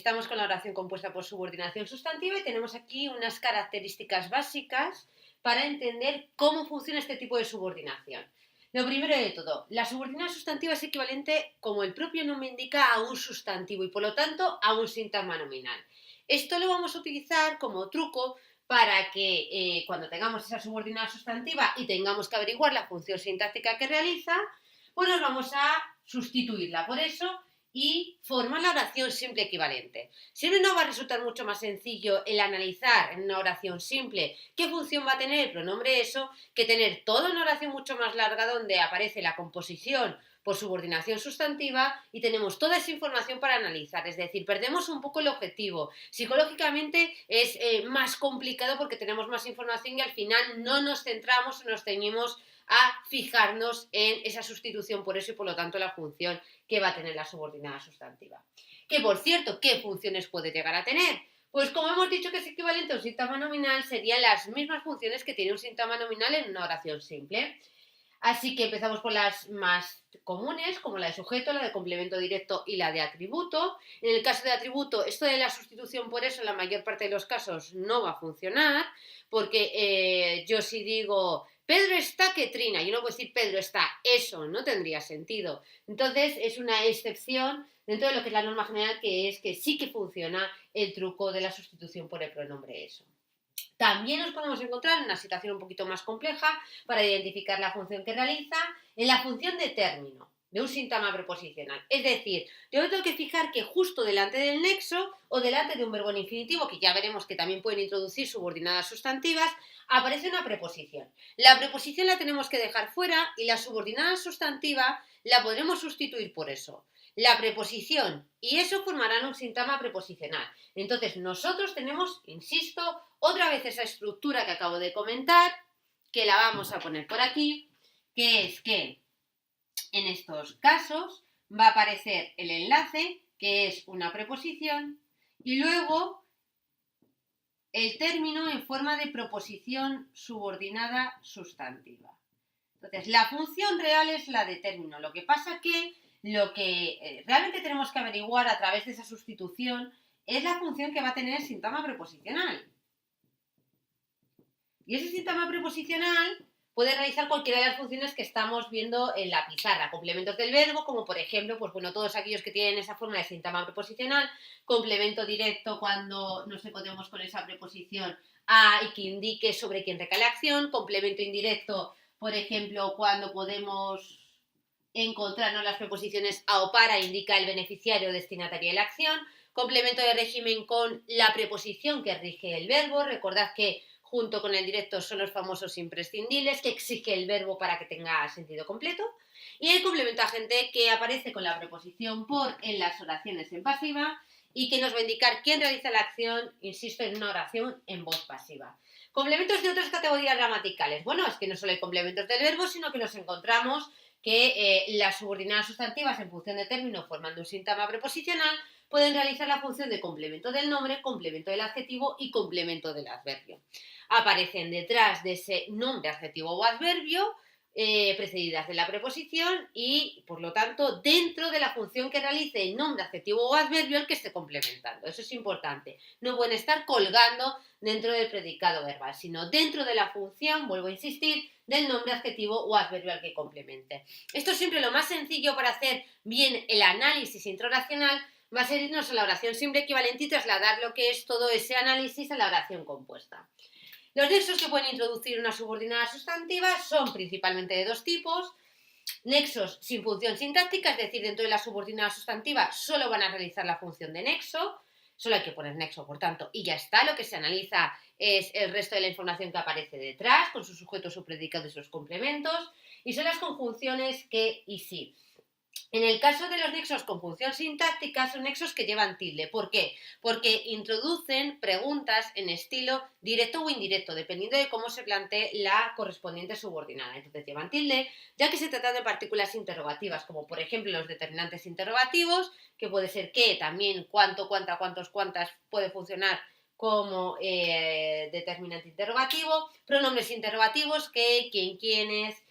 Estamos con la oración compuesta por subordinación sustantiva y tenemos aquí unas características básicas para entender cómo funciona este tipo de subordinación. Lo primero de todo, la subordinación sustantiva es equivalente, como el propio nombre indica, a un sustantivo y por lo tanto a un sintagma nominal. Esto lo vamos a utilizar como truco para que cuando tengamos esa subordinación sustantiva y tengamos que averiguar la función sintáctica que realiza, pues nos vamos a sustituirla por eso y formar la oración simple equivalente. Siempre nos va a resultar mucho más sencillo el analizar en una oración simple qué función va a tener el pronombre eso que tener toda una oración mucho más larga donde aparece la composición por subordinación sustantiva y tenemos toda esa información para analizar, es decir, perdemos un poco el objetivo. Psicológicamente es más complicado porque tenemos más información y al final no nos centramos o nos ceñimos a fijarnos en esa sustitución por eso y por lo tanto la función que va a tener la subordinada sustantiva. Que por cierto, ¿qué funciones puede llegar a tener? Pues como hemos dicho que es equivalente a un sintagma nominal, serían las mismas funciones que tiene un sintagma nominal en una oración simple. Así que empezamos por las más comunes, como la de sujeto, la de complemento directo y la de atributo. En el caso de atributo, esto de la sustitución por eso en la mayor parte de los casos no va a funcionar, porque yo si digo Pedro está que trina, yo no puedo decir Pedro está, eso no tendría sentido. Entonces es una excepción dentro de lo que es la norma general, que es que sí que funciona el truco de la sustitución por el pronombre eso. También nos podemos encontrar en una situación un poquito más compleja para identificar la función que realiza en la función de término de un sintagma preposicional. Es decir, yo me tengo que fijar que justo delante del nexo o delante de un verbo en infinitivo, que ya veremos que también pueden introducir subordinadas sustantivas, aparece una preposición. La preposición la tenemos que dejar fuera y la subordinada sustantiva la podremos sustituir por eso. La preposición y eso formarán un sintagma preposicional. Entonces nosotros tenemos, insisto, otra vez esa estructura que acabo de comentar, que la vamos a poner por aquí, que es que en estos casos va a aparecer el enlace, que es una preposición, y luego el término en forma de proposición subordinada sustantiva. Entonces, la función real es la de término. Lo que pasa que lo que realmente tenemos que averiguar a través de esa sustitución es la función que va a tener el sintagma preposicional. Y ese sintagma preposicional puede realizar cualquiera de las funciones que estamos viendo en la pizarra. Complementos del verbo, como por ejemplo, pues bueno, todos aquellos que tienen esa forma de sintagma preposicional. Complemento directo cuando nos encontremos con esa preposición a y que indique sobre quién recae la acción. Complemento indirecto, por ejemplo, cuando podemos encontrarnos las preposiciones a o para, indica el beneficiario o destinatario de la acción. Complemento de régimen con la preposición que rige el verbo. Recordad que junto con el directo son los famosos imprescindibles que exige el verbo para que tenga sentido completo. Y el complemento agente que aparece con la preposición por en las oraciones en pasiva y que nos va a indicar quién realiza la acción, insisto, en una oración en voz pasiva. Complementos de otras categorías gramaticales. Bueno, es que no solo hay complementos del verbo, sino que nos encontramos que las subordinadas sustantivas en función de término formando un sintagma preposicional pueden realizar la función de complemento del nombre, complemento del adjetivo y complemento del adverbio. Aparecen detrás de ese nombre, adjetivo o adverbio precedidas de la preposición y, por lo tanto, dentro de la función que realice el nombre, adjetivo o adverbio el que esté complementando. Eso es importante. No pueden estar colgando dentro del predicado verbal, sino dentro de la función, vuelvo a insistir, del nombre, adjetivo o adverbio al que complemente. Esto es siempre lo más sencillo para hacer bien el análisis intraoracional, va a ser irnos a la oración simple equivalente y trasladar lo que es todo ese análisis a la oración compuesta. Los nexos que pueden introducir una subordinada sustantiva son principalmente de dos tipos. Nexos sin función sintáctica, es decir, dentro de la subordinada sustantiva solo van a realizar la función de nexo, solo hay que poner nexo, por tanto, y ya está. Lo que se analiza es el resto de la información que aparece detrás, con su sujeto, su predicado y sus complementos, y son las conjunciones que y si. En el caso de los nexos con función sintáctica son nexos que llevan tilde. ¿Por qué? Porque introducen preguntas en estilo directo o indirecto, dependiendo de cómo se plantee la correspondiente subordinada. Entonces llevan tilde, ya que se trata de partículas interrogativas, como por ejemplo los determinantes interrogativos, que puede ser qué, también cuánto, cuánta, cuántos, cuántas, puede funcionar como determinante interrogativo, pronombres interrogativos, qué, quién, quiénes,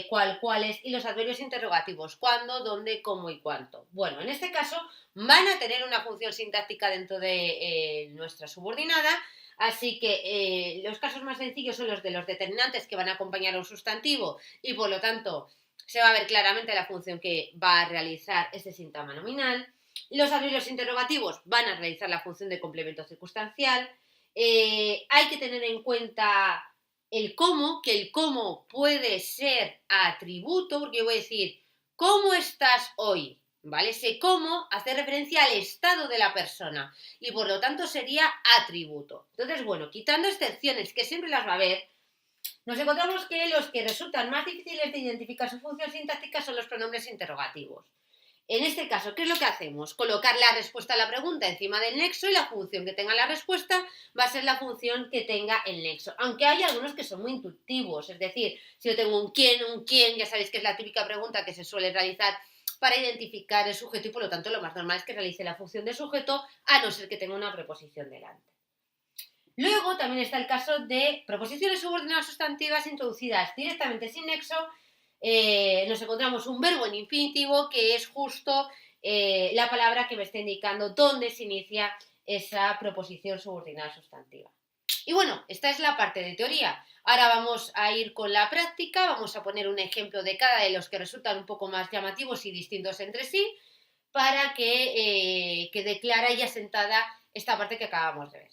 cuáles, y los adverbios interrogativos, cuándo, dónde, cómo y cuánto. Bueno, en este caso van a tener una función sintáctica dentro de nuestra subordinada, así que los casos más sencillos son los de los determinantes que van a acompañar a un sustantivo y por lo tanto se va a ver claramente la función que va a realizar este síntoma nominal. Los adverbios interrogativos van a realizar la función de complemento circunstancial. Hay que tener en cuenta el cómo, que el cómo puede ser atributo, porque yo voy a decir, ¿cómo estás hoy? ¿Vale? Ese cómo hace referencia al estado de la persona y por lo tanto sería atributo. Entonces, bueno, quitando excepciones, que siempre las va a haber, nos encontramos que los que resultan más difíciles de identificar su función sintáctica son los pronombres interrogativos. En este caso, ¿qué es lo que hacemos? Colocar la respuesta a la pregunta encima del nexo y la función que tenga la respuesta va a ser la función que tenga el nexo. Aunque hay algunos que son muy intuitivos, es decir, si yo tengo un quién, ya sabéis que es la típica pregunta que se suele realizar para identificar el sujeto y por lo tanto lo más normal es que realice la función de sujeto a no ser que tenga una preposición delante. Luego también está el caso de proposiciones subordinadas sustantivas introducidas directamente sin nexo. Nos encontramos un verbo en infinitivo que es justo la palabra que me está indicando dónde se inicia esa proposición subordinada sustantiva. Y bueno, esta es la parte de teoría. Ahora vamos a ir con la práctica, vamos a poner un ejemplo de cada de los que resultan un poco más llamativos y distintos entre sí para que quede clara y asentada esta parte que acabamos de ver.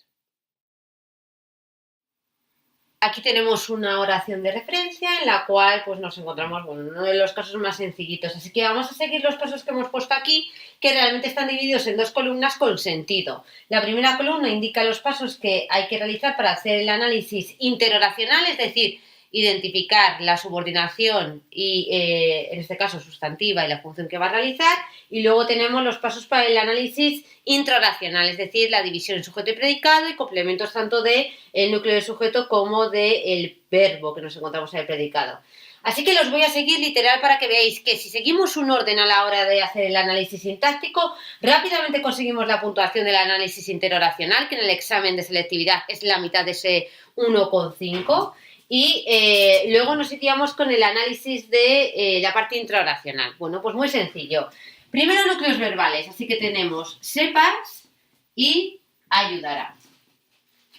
Aquí tenemos una oración de referencia en la cual pues, nos encontramos en uno de los casos más sencillitos. Así que vamos a seguir los pasos que hemos puesto aquí, que realmente están divididos en dos columnas con sentido. La primera columna indica los pasos que hay que realizar para hacer el análisis interoracional, es decir, identificar la subordinación y, en este caso, sustantiva y la función que va a realizar. Y luego tenemos los pasos para el análisis intrarracional, es decir, la división en sujeto y predicado y complementos tanto del núcleo del sujeto como del verbo que nos encontramos en el predicado. Así que los voy a seguir literal para que veáis que si seguimos un orden a la hora de hacer el análisis sintáctico, rápidamente conseguimos la puntuación del análisis interoracional, que en el examen de selectividad es la mitad de ese 1,5. Y luego nos iríamos con el análisis de la parte intraoracional. Bueno, pues muy sencillo. Primero núcleos verbales, así que tenemos sepas y ayudará.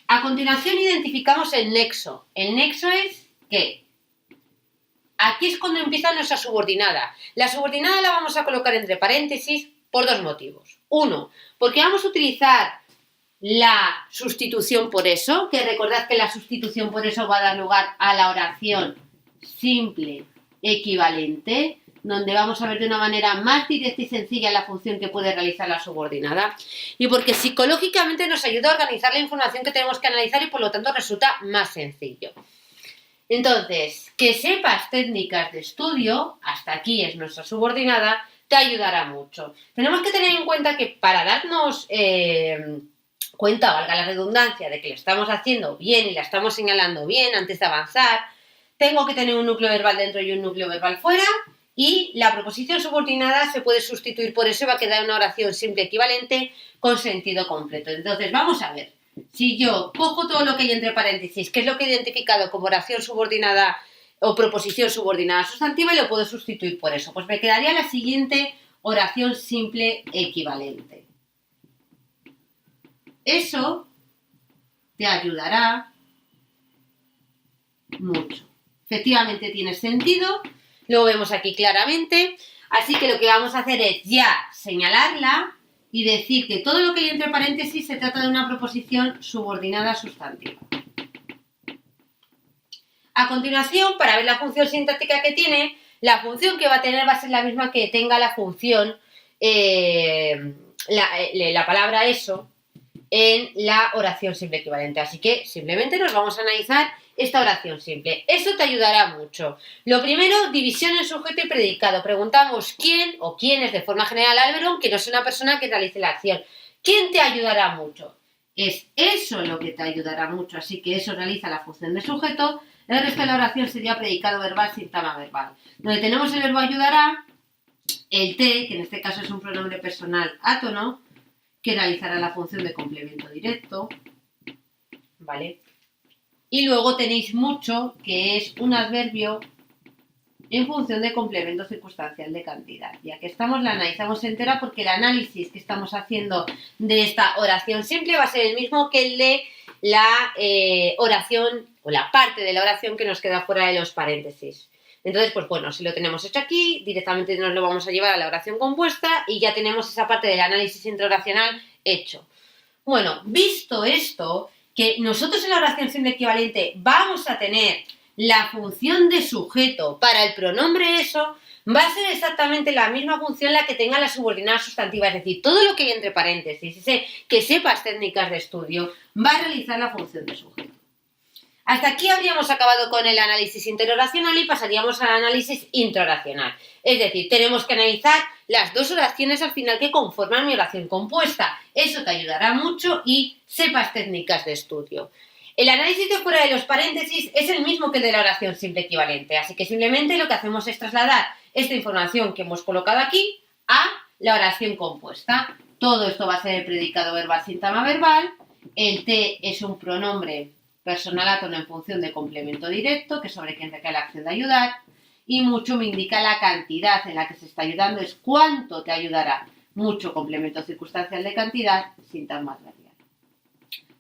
A continuación identificamos el nexo. El nexo es ¿qué? Aquí es cuando empieza nuestra subordinada. La subordinada la vamos a colocar entre paréntesis por dos motivos. Uno, porque vamos a utilizar la sustitución por eso, que recordad que la sustitución por eso va a dar lugar a la oración simple equivalente, donde vamos a ver de una manera más directa y sencilla la función que puede realizar la subordinada, y porque psicológicamente nos ayuda a organizar la información que tenemos que analizar y por lo tanto resulta más sencillo. Entonces, que sepas técnicas de estudio, hasta aquí es nuestra subordinada, te ayudará mucho. Tenemos que tener en cuenta que para darnos cuenta, valga la redundancia, de que lo estamos haciendo bien y la estamos señalando bien antes de avanzar, tengo que tener un núcleo verbal dentro y un núcleo verbal fuera, y la proposición subordinada se puede sustituir por eso y va a quedar una oración simple equivalente con sentido completo. Entonces, vamos a ver. Si yo cojo todo lo que hay entre paréntesis, que es lo que he identificado como oración subordinada o proposición subordinada sustantiva, y lo puedo sustituir por eso, pues me quedaría la siguiente oración simple equivalente. Eso te ayudará mucho. Efectivamente tiene sentido, lo vemos aquí claramente, así que lo que vamos a hacer es ya señalarla y decir que todo lo que hay entre paréntesis se trata de una proposición subordinada sustantiva. A continuación, para ver la función sintáctica que tiene, la función que va a tener va a ser la misma que tenga la función, la palabra eso, en la oración simple equivalente. Así que simplemente nos vamos a analizar esta oración simple. Eso te ayudará mucho. Lo primero, división en sujeto y predicado. Preguntamos quién o quiénes de forma general al verbo, que no es una persona que realice la acción. ¿Quién te ayudará mucho? Es eso lo que te ayudará mucho. Así que eso realiza la función de sujeto. El resto de la oración sería predicado verbal, síntoma verbal. Donde tenemos el verbo ayudará, el te, que en este caso es un pronombre personal átono, que realizará la función de complemento directo, ¿vale? Y luego tenéis mucho, que es un adverbio en función de complemento circunstancial de cantidad. Ya que estamos, la analizamos entera porque el análisis que estamos haciendo de esta oración simple va a ser el mismo que el de la oración o la parte de la oración que nos queda fuera de los paréntesis. Entonces, pues bueno, si lo tenemos hecho aquí, directamente nos lo vamos a llevar a la oración compuesta y ya tenemos esa parte del análisis intraoracional hecho. Bueno, visto esto, que nosotros en la oración simple equivalente vamos a tener la función de sujeto para el pronombre eso, va a ser exactamente la misma función la que tenga la subordinada sustantiva, es decir, todo lo que hay entre paréntesis, que sepas técnicas de estudio, va a realizar la función de sujeto. Hasta aquí habríamos acabado con el análisis interoracional y pasaríamos al análisis intraoracional. Es decir, tenemos que analizar las dos oraciones al final que conforman mi oración compuesta. Eso te ayudará mucho y sepas técnicas de estudio. El análisis de fuera de los paréntesis es el mismo que el de la oración simple equivalente, así que simplemente lo que hacemos es trasladar esta información que hemos colocado aquí a la oración compuesta. Todo esto va a ser el predicado verbal síntoma verbal, el te es un pronombre personal átono en función de complemento directo, que es sobre quien recae la acción de ayudar, y mucho me indica la cantidad en la que se está ayudando, es cuánto te ayudará. Mucho complemento circunstancial de cantidad, sintagma adverbial.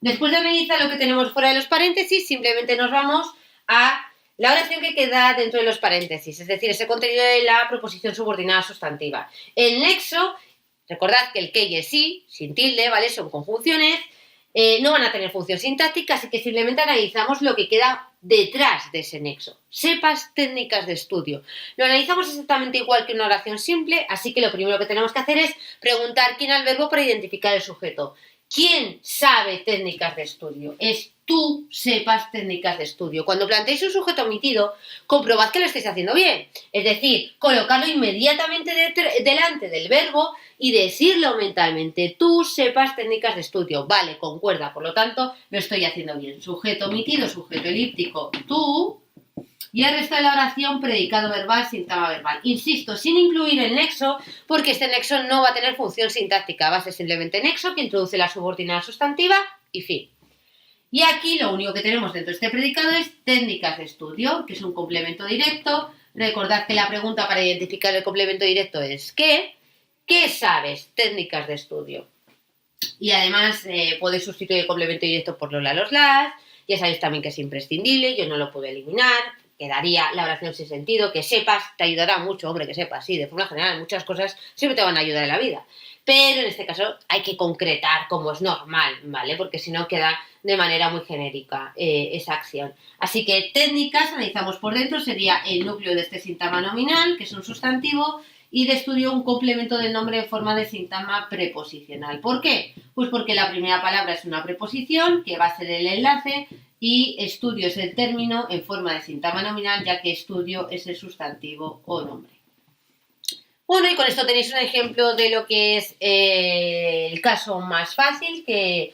Después de analizar lo que tenemos fuera de los paréntesis, simplemente nos vamos a la oración que queda dentro de los paréntesis, es decir, ese contenido de la proposición subordinada sustantiva. El nexo, recordad que el que y el sí, sin tilde, ¿vale? Son conjunciones, no van a tener función sintáctica, así que simplemente analizamos lo que queda detrás de ese nexo. Sepas técnicas de estudio. Lo analizamos exactamente igual que una oración simple, así que lo primero que tenemos que hacer es preguntar quién al verbo para identificar el sujeto. ¿Quién sabe técnicas de estudio? Es tú sepas técnicas de estudio. Cuando planteéis un sujeto omitido, comprobad que lo estáis haciendo bien. Es decir, colocarlo inmediatamente delante del verbo y decirlo mentalmente. Tú sepas técnicas de estudio. Vale, concuerda, por lo tanto, lo estoy haciendo bien. Sujeto omitido, sujeto elíptico, tú. Y el resto de la oración, predicado verbal, síntagma verbal. Insisto, sin incluir el nexo, porque este nexo no va a tener función sintáctica. Va a ser simplemente nexo que introduce la subordinada sustantiva y fin. Y aquí lo único que tenemos dentro de este predicado es técnicas de estudio, que es un complemento directo. Recordad que la pregunta para identificar el complemento directo es ¿qué? ¿Qué sabes? Técnicas de estudio. Y además podéis sustituir el complemento directo por los las. Ya sabéis también que es imprescindible, yo no lo puedo eliminar. Quedaría la oración sin sentido, que sepas, te ayudará mucho, hombre, que sepas, sí, de forma general, muchas cosas siempre te van a ayudar en la vida. Pero en este caso hay que concretar como es normal, ¿vale? Porque si no queda de manera muy genérica esa acción. Así que técnicas, analizamos por dentro, sería el núcleo de este sintagma nominal, que es un sustantivo, y de estudio un complemento del nombre en forma de sintagma preposicional. ¿Por qué? Pues porque la primera palabra es una preposición, que va a ser el enlace, y estudio es el término en forma de sintagma nominal, ya que estudio es el sustantivo o nombre. Bueno, y con esto tenéis un ejemplo de lo que es el caso más fácil, que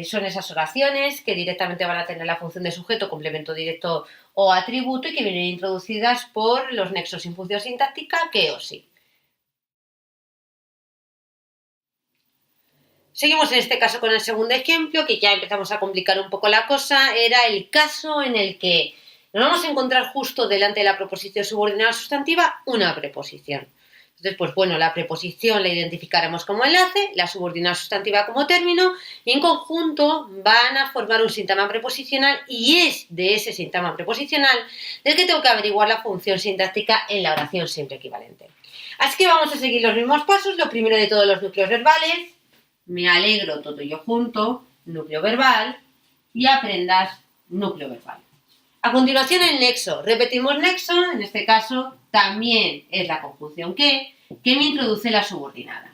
son esas oraciones que directamente van a tener la función de sujeto, complemento directo o atributo y que vienen introducidas por los nexos sin función sintáctica, que o sí. Seguimos en este caso con el segundo ejemplo, que ya empezamos a complicar un poco la cosa. Era el caso en el que nos vamos a encontrar justo delante de la proposición subordinada sustantiva una preposición. Entonces, pues bueno, la preposición la identificaremos como enlace, la subordinada sustantiva como término, y en conjunto van a formar un sintagma preposicional, y es de ese sintagma preposicional del que tengo que averiguar la función sintáctica en la oración simple equivalente. Así que vamos a seguir los mismos pasos. Lo primero de todos, los núcleos verbales. Me alegro, todo yo junto, núcleo verbal, y aprendas núcleo verbal. A continuación el nexo. Repetimos nexo, en este caso también es la conjunción que me introduce la subordinada.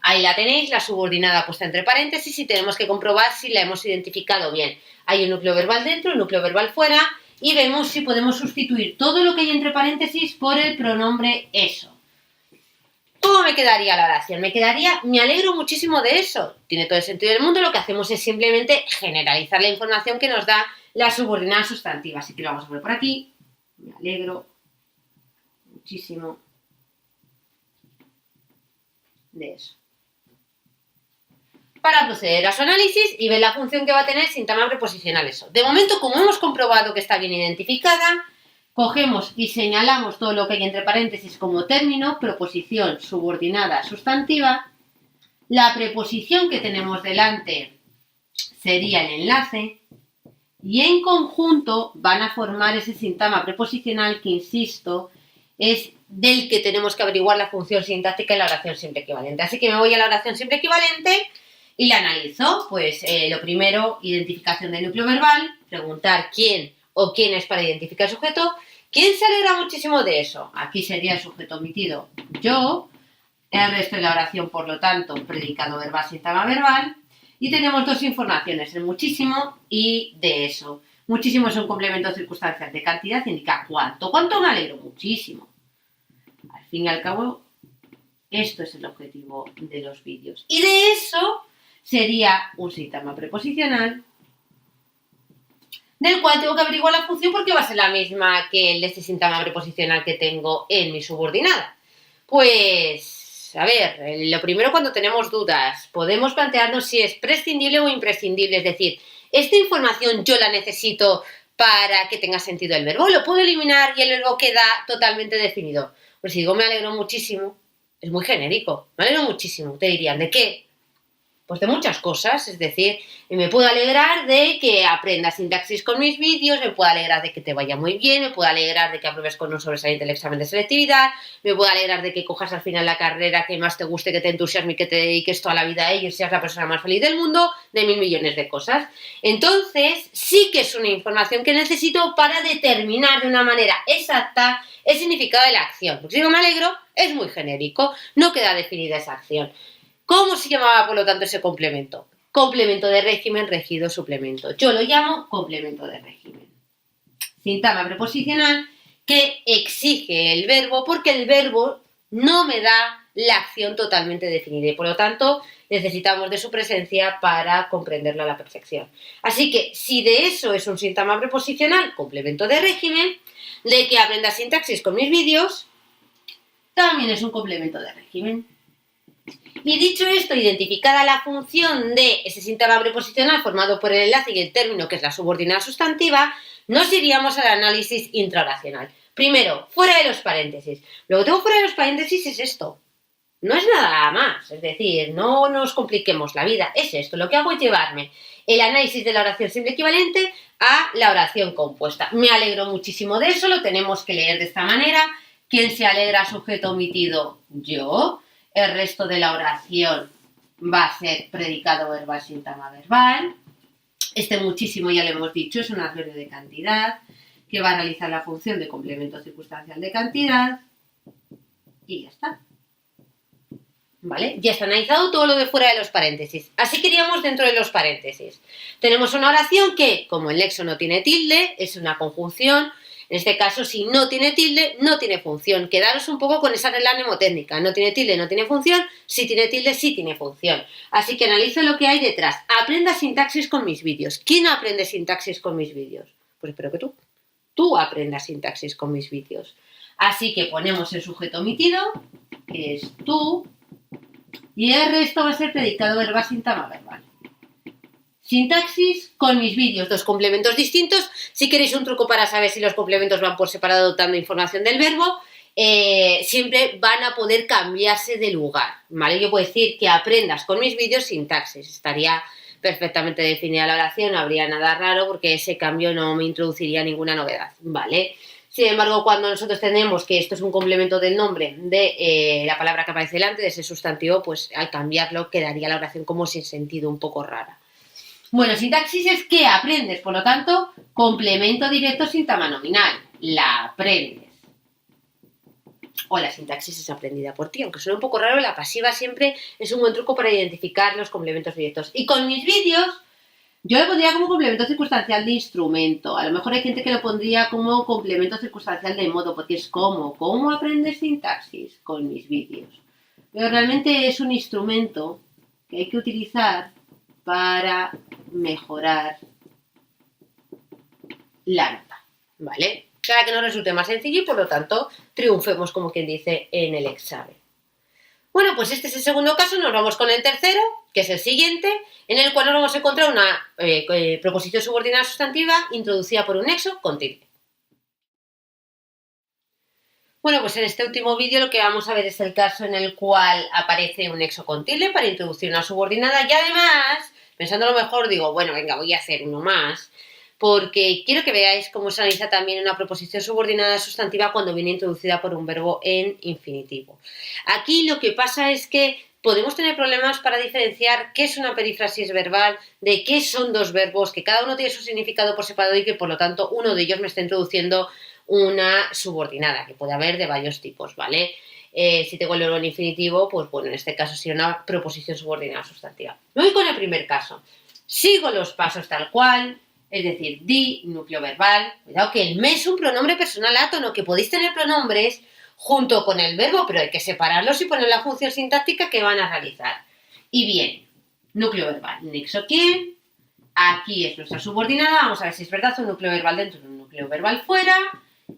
Ahí la tenéis, la subordinada puesta entre paréntesis, y tenemos que comprobar si la hemos identificado bien. Hay un núcleo verbal dentro, un núcleo verbal fuera, y vemos si podemos sustituir todo lo que hay entre paréntesis por el pronombre eso. ¿Cómo me quedaría la oración? Me alegro muchísimo de eso. Tiene todo el sentido del mundo. Lo que hacemos es simplemente generalizar la información que nos da la subordinada sustantiva. Así que lo vamos a poner por aquí. Me alegro muchísimo de eso. Para proceder a su análisis y ver la función que va a tener sintagma preposicional eso. De momento, como hemos comprobado que está bien identificada, Cogemos y señalamos todo lo que hay entre paréntesis como término, proposición subordinada sustantiva. La preposición que tenemos delante sería el enlace y en conjunto van a formar ese sintagma preposicional que, insisto, es del que tenemos que averiguar la función sintáctica en la oración simple equivalente. Así que me voy a la oración simple equivalente y la analizo. Pues lo primero, identificación del núcleo verbal, preguntar quién o quiénes para identificar el sujeto. ¿Quién se alegra muchísimo de eso? Aquí sería el sujeto omitido, yo. El resto de la oración, por lo tanto, predicado verbal, sintagma verbal. Y tenemos dos informaciones, el muchísimo y de eso. Muchísimo es un complemento circunstancial de cantidad, indica cuánto. ¿Cuánto me alegro? Muchísimo. Al fin y al cabo, esto es el objetivo de los vídeos. Y de eso sería un sintagma preposicional, del cual tengo que averiguar la función porque va a ser la misma que el de este sintagma preposicional que tengo en mi subordinada. Pues, a ver, lo primero, cuando tenemos dudas, podemos plantearnos si es prescindible o imprescindible, es decir, ¿esta información yo la necesito para que tenga sentido el verbo? ¿Lo puedo eliminar y el verbo queda totalmente definido? Pues si digo me alegro muchísimo, es muy genérico, me alegro muchísimo, te dirían, ¿de qué? Pues de muchas cosas, es decir, me puedo alegrar de que aprendas sintaxis con mis vídeos, me puedo alegrar de que te vaya muy bien, me puedo alegrar de que apruebes con un sobresaliente el examen de selectividad, me puedo alegrar de que cojas al final la carrera que más te guste, que te entusiasme y que te dediques toda la vida a ello y seas la persona más feliz del mundo, de 1000 millones de cosas. Entonces, sí que es una información que necesito para determinar de una manera exacta el significado de la acción. Porque si no me alegro, es muy genérico, no queda definida esa acción. ¿Cómo se llamaba, por lo tanto, ese complemento? Complemento de régimen, regido, suplemento. Yo lo llamo complemento de régimen. Sintagma preposicional que exige el verbo porque el verbo no me da la acción totalmente definida y, por lo tanto, necesitamos de su presencia para comprenderlo a la perfección. Así que, si de eso es un sintagma preposicional, complemento de régimen, de que aprenda sintaxis con mis vídeos, también es un complemento de régimen. Y dicho esto, identificada la función de ese sintagma preposicional formado por el enlace y el término, que es la subordinada sustantiva, nos iríamos al análisis intraoracional. Primero, fuera de los paréntesis. Lo que tengo fuera de los paréntesis es esto. No es nada más, es decir, no nos compliquemos la vida, es esto. Lo que hago es llevarme el análisis de la oración simple equivalente a la oración compuesta. Me alegro muchísimo de eso, lo tenemos que leer de esta manera. ¿Quién se alegra? Sujeto omitido, yo. El resto de la oración va a ser predicado verbal, sintagma verbal. Este muchísimo, ya lo hemos dicho, es un adverbio de cantidad que va a realizar la función de complemento circunstancial de cantidad y ya está. ¿Vale? Ya está analizado todo lo de fuera de los paréntesis. Así queríamos dentro de los paréntesis. Tenemos una oración que, como el nexo no tiene tilde, es una conjunción. En este caso, si no tiene tilde, no tiene función. Quedaros un poco con esa regla mnemotécnica. No tiene tilde, no tiene función. Si tiene tilde, sí tiene función. Así que analizo lo que hay detrás. Aprenda sintaxis con mis vídeos. ¿Quién aprende sintaxis con mis vídeos? Pues espero que tú. Tú aprendas sintaxis con mis vídeos. Así que ponemos el sujeto omitido, que es tú, y el resto va a ser predicado verbal, sintagma verbal. Sintaxis con mis vídeos, dos complementos distintos. Si queréis un truco para saber si los complementos van por separado dando información del verbo, siempre van a poder cambiarse de lugar, ¿vale? Yo puedo decir que aprendas con mis vídeos sintaxis, estaría perfectamente definida la oración, no habría nada raro porque ese cambio no me introduciría ninguna novedad, ¿vale? Sin embargo, cuando nosotros tenemos que esto es un complemento del nombre de la palabra que aparece delante, de ese sustantivo, pues al cambiarlo quedaría la oración como sin sentido, un poco rara. Bueno, sintaxis es que aprendes, por lo tanto, complemento directo sintagma nominal. La aprendes. O la sintaxis es aprendida por ti, aunque suene un poco raro, la pasiva siempre es un buen truco para identificar los complementos directos. Y con mis vídeos, yo lo pondría como complemento circunstancial de instrumento. A lo mejor hay gente que lo pondría como complemento circunstancial de modo, porque es ¿cómo aprendes sintaxis? Con mis vídeos. Pero realmente es un instrumento que hay que utilizar para mejorar la nota, ¿vale? Para que nos resulte más sencillo y por lo tanto triunfemos, como quien dice, en el examen. Bueno, pues este es el segundo caso, nos vamos con el tercero, que es el siguiente, en el cual nos vamos a encontrar una proposición subordinada sustantiva introducida por un nexo con tilde. Bueno, pues en este último vídeo lo que vamos a ver es el caso en el cual aparece un nexo con tilde para introducir una subordinada y además, pensándolo mejor, digo, bueno, venga, voy a hacer uno más porque quiero que veáis cómo se analiza también una proposición subordinada sustantiva cuando viene introducida por un verbo en infinitivo. Aquí lo que pasa es que podemos tener problemas para diferenciar qué es una perífrasis verbal, de qué son dos verbos, que cada uno tiene su significado por separado y que por lo tanto uno de ellos me está introduciendo una subordinada, que puede haber de varios tipos, ¿vale? Si tengo el verbo en infinitivo, pues bueno, en este caso sería una proposición subordinada sustantiva. Me voy con el primer caso. Sigo los pasos tal cual, es decir, di, núcleo verbal. Cuidado que el me es un pronombre personal átono, que podéis tener pronombres junto con el verbo, pero hay que separarlos y poner la función sintáctica que van a realizar. Y bien, núcleo verbal, nexo quién, aquí es nuestra subordinada, vamos a ver si es verdad, un núcleo verbal dentro de un núcleo verbal fuera,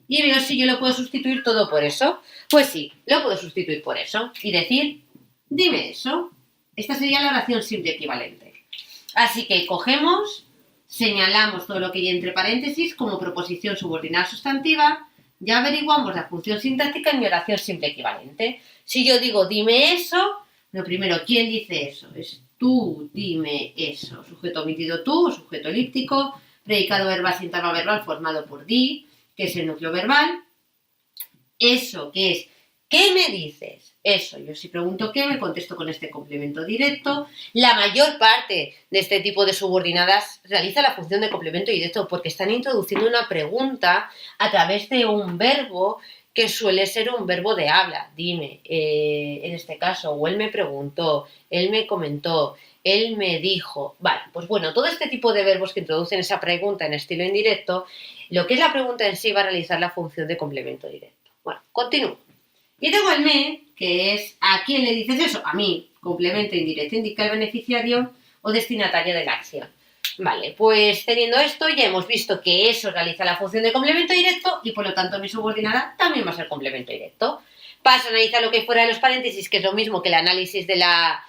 y veo si yo lo puedo sustituir todo por eso. Pues sí, lo puedo sustituir por eso y decir, dime eso. Esta sería la oración simple equivalente. Así que cogemos, señalamos todo lo que hay entre paréntesis como proposición subordinada sustantiva, ya averiguamos la función sintáctica en mi oración simple equivalente. Si yo digo dime eso, lo primero, ¿quién dice eso? Es tú, dime eso. Sujeto omitido tú, sujeto elíptico, predicado verbal, sintagma verbal formado por di, que es el núcleo verbal. Eso, que es, ¿qué me dices? Eso, yo si pregunto qué, me contesto con este complemento directo. La mayor parte de este tipo de subordinadas realiza la función de complemento directo porque están introduciendo una pregunta a través de un verbo que suele ser un verbo de habla. Dime, en este caso, o él me preguntó, él me comentó, él me dijo. Vale, pues bueno, todo este tipo de verbos que introducen esa pregunta en estilo indirecto, lo que es la pregunta en sí va a realizar la función de complemento directo. Bueno, continúo. Y tengo el me, que es ¿a quién le dices eso? A mí. Complemento indirecto indica el beneficiario o destinatario de la acción. Vale, pues teniendo esto ya hemos visto que eso realiza la función de complemento directo y por lo tanto mi subordinada también va a ser complemento directo. Paso a analizar lo que hay fuera de los paréntesis, que es lo mismo que el análisis de la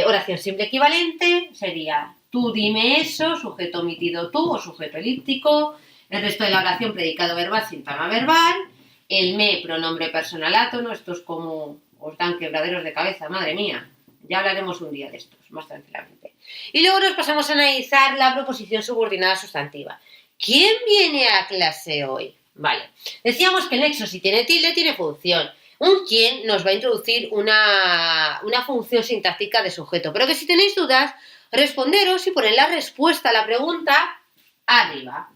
oración simple equivalente. Sería tú dime eso, sujeto omitido tú o sujeto elíptico. El resto de la oración predicado verbal, sintagma verbal. El me, pronombre personal átono. Esto es como os dan quebraderos de cabeza, madre mía. Ya hablaremos un día de estos, más tranquilamente. Y luego nos pasamos a analizar la proposición subordinada sustantiva. ¿Quién viene a clase hoy? Vale, decíamos que el nexo, si tiene tilde, tiene función. Un quién nos va a introducir una función sintáctica de sujeto. Pero que si tenéis dudas, responderos y poner la respuesta a la pregunta arriba.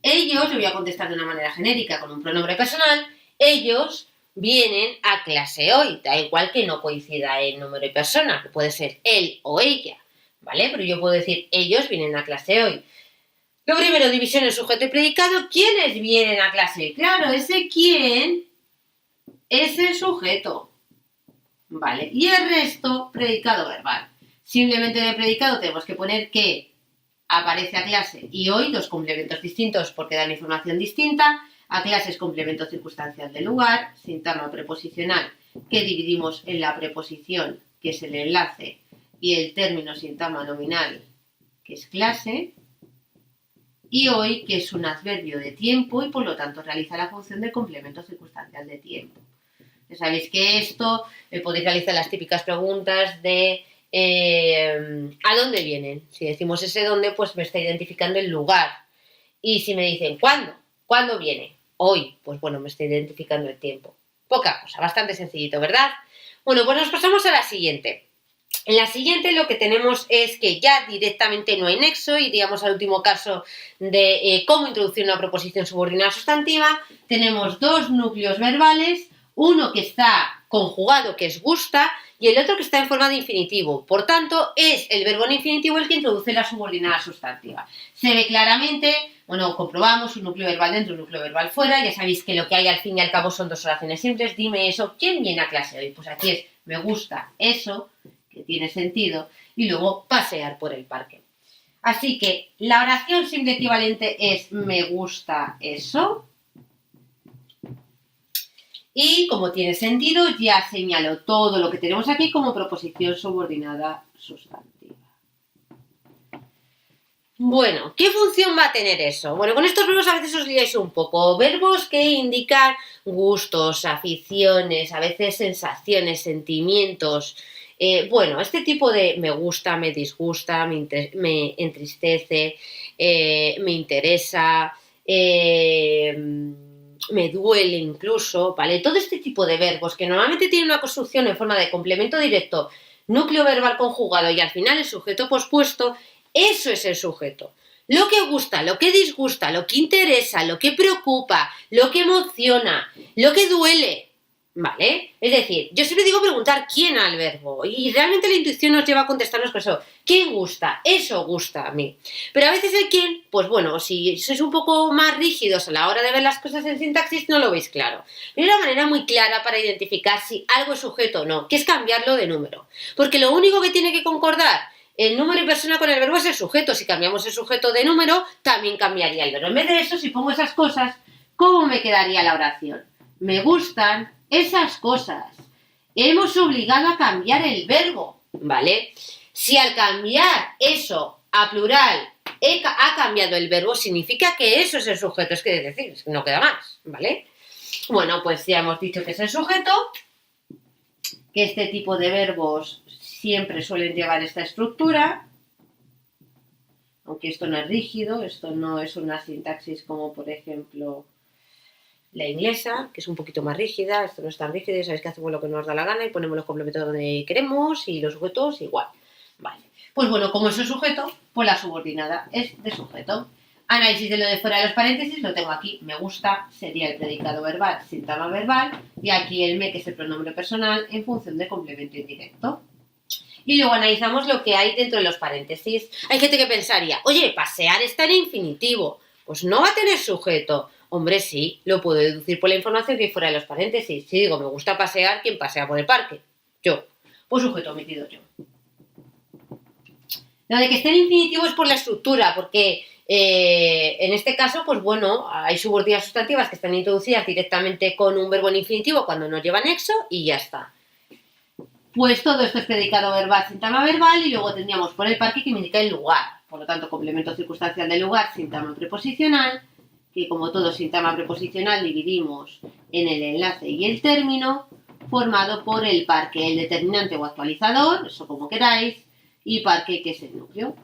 Ellos, le voy a contestar de una manera genérica con un pronombre personal, ellos vienen a clase hoy, da igual que no coincida el número y persona, que puede ser él o ella, ¿vale? Pero yo puedo decir, ellos vienen a clase hoy. Lo primero, división en sujeto y predicado, ¿quiénes vienen a clase hoy? Claro, ese quién es el sujeto, ¿vale? Y el resto, predicado verbal. Simplemente de predicado tenemos que poner que aparece a clase y hoy dos complementos distintos porque dan información distinta. A clase es complemento circunstancial del lugar, sintagma preposicional que dividimos en la preposición, que es el enlace, y el término sintagma nominal, que es clase, y hoy, que es un adverbio de tiempo y por lo tanto realiza la función de complemento circunstancial de tiempo. Ya sabéis que esto podéis realizar las típicas preguntas de ¿a dónde vienen? Si decimos ese dónde, pues me está identificando el lugar. Y si me dicen ¿cuándo? ¿Cuándo viene? Hoy. Pues bueno, me está identificando el tiempo. Poca cosa, bastante sencillito, ¿verdad? Bueno, pues nos pasamos a la siguiente. En la siguiente lo que tenemos es que ya directamente no hay nexo, iríamos al último caso de cómo introducir una proposición subordinada sustantiva. Tenemos dos núcleos verbales, uno que está conjugado, que es gusta, y el otro que está en forma de infinitivo. Por tanto, es el verbo en infinitivo el que introduce la subordinada sustantiva. Se ve claramente, bueno, comprobamos un núcleo verbal dentro, un núcleo verbal fuera. Ya sabéis que lo que hay al fin y al cabo son dos oraciones simples. Dime eso, ¿quién viene a clase hoy? Pues aquí es, me gusta eso, que tiene sentido, y luego pasear por el parque. Así que la oración simple equivalente es me gusta eso. Y como tiene sentido, ya señalo todo lo que tenemos aquí como proposición subordinada sustantiva. Bueno, ¿qué función va a tener eso? Bueno, con estos verbos a veces os liáis un poco. Verbos que indican gustos, aficiones, a veces sensaciones, sentimientos. Bueno, este tipo de me gusta, me disgusta, me entristece, me interesa, me duele incluso, ¿vale? Todo este tipo de verbos que normalmente tienen una construcción en forma de complemento directo, núcleo verbal conjugado y al final el sujeto pospuesto, eso es el sujeto. Lo que gusta, lo que disgusta, lo que interesa, lo que preocupa, lo que emociona, lo que duele, ¿vale? Es decir, yo siempre digo preguntar quién al verbo y realmente la intuición nos lleva a contestarnos con eso. ¿Quién gusta? Eso gusta a mí. Pero a veces el quién, pues bueno, si sois un poco más rígidos a la hora de ver las cosas en sintaxis, no lo veis claro. Hay una manera muy clara para identificar si algo es sujeto o no, que es cambiarlo de número. Porque lo único que tiene que concordar el número y persona con el verbo es el sujeto. Si cambiamos el sujeto de número, también cambiaría el verbo. En vez de eso, si pongo esas cosas, ¿cómo me quedaría la oración? Me gustan esas cosas. Hemos obligado a cambiar el verbo, ¿vale? Si al cambiar eso a plural ha cambiado el verbo, significa que eso es el sujeto. Es que decir, no queda más, ¿vale? Bueno, pues ya hemos dicho que es el sujeto, que este tipo de verbos siempre suelen llevar esta estructura, aunque esto no es rígido, esto no es una sintaxis como por ejemplo la inglesa, que es un poquito más rígida, esto no es tan rígido, sabéis que hacemos lo que nos da la gana y ponemos los complementos donde queremos y los sujetos igual. Vale. Pues bueno, como es el sujeto, pues la subordinada es de sujeto. Análisis de lo de fuera de los paréntesis, lo tengo aquí. Me gusta sería el predicado verbal, síntoma verbal, y aquí el me, que es el pronombre personal, en función de complemento indirecto. Y luego analizamos lo que hay dentro de los paréntesis. Hay gente que pensaría, oye, pasear está en infinitivo. Pues no va a tener sujeto. Hombre, sí, lo puedo deducir por la información que hay fuera de los paréntesis. Si digo, me gusta pasear, ¿quién pasea por el parque? Yo. Pues sujeto omitido yo. Lo de que esté en infinitivo es por la estructura, porque en este caso, pues bueno, hay subordinadas sustantivas que están introducidas directamente con un verbo en infinitivo cuando no lleva nexo y ya está. Pues todo esto es predicado verbal, síntoma verbal y luego tendríamos por el parque que me indica el lugar. Por lo tanto, complemento circunstancial del lugar, síntoma preposicional, que como todo síntoma preposicional dividimos en el enlace y el término, formado por el parque, el determinante o actualizador, eso como queráis, y parque, que es el núcleo.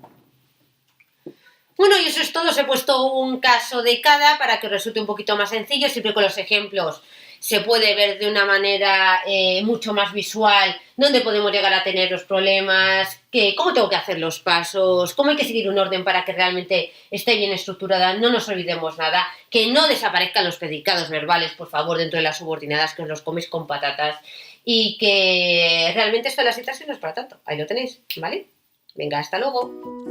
Bueno, y eso es todo. Os he puesto un caso de cada para que resulte un poquito más sencillo. Siempre con los ejemplos se puede ver de una manera mucho más visual dónde podemos llegar a tener los problemas, cómo tengo que hacer los pasos, cómo hay que seguir un orden para que realmente esté bien estructurada. No nos olvidemos nada, que no desaparezcan los predicados verbales, por favor, dentro de las subordinadas, que os los coméis con patatas y que realmente esto de la sintaxis no es para tanto. Ahí lo tenéis, ¿vale? Venga, hasta luego.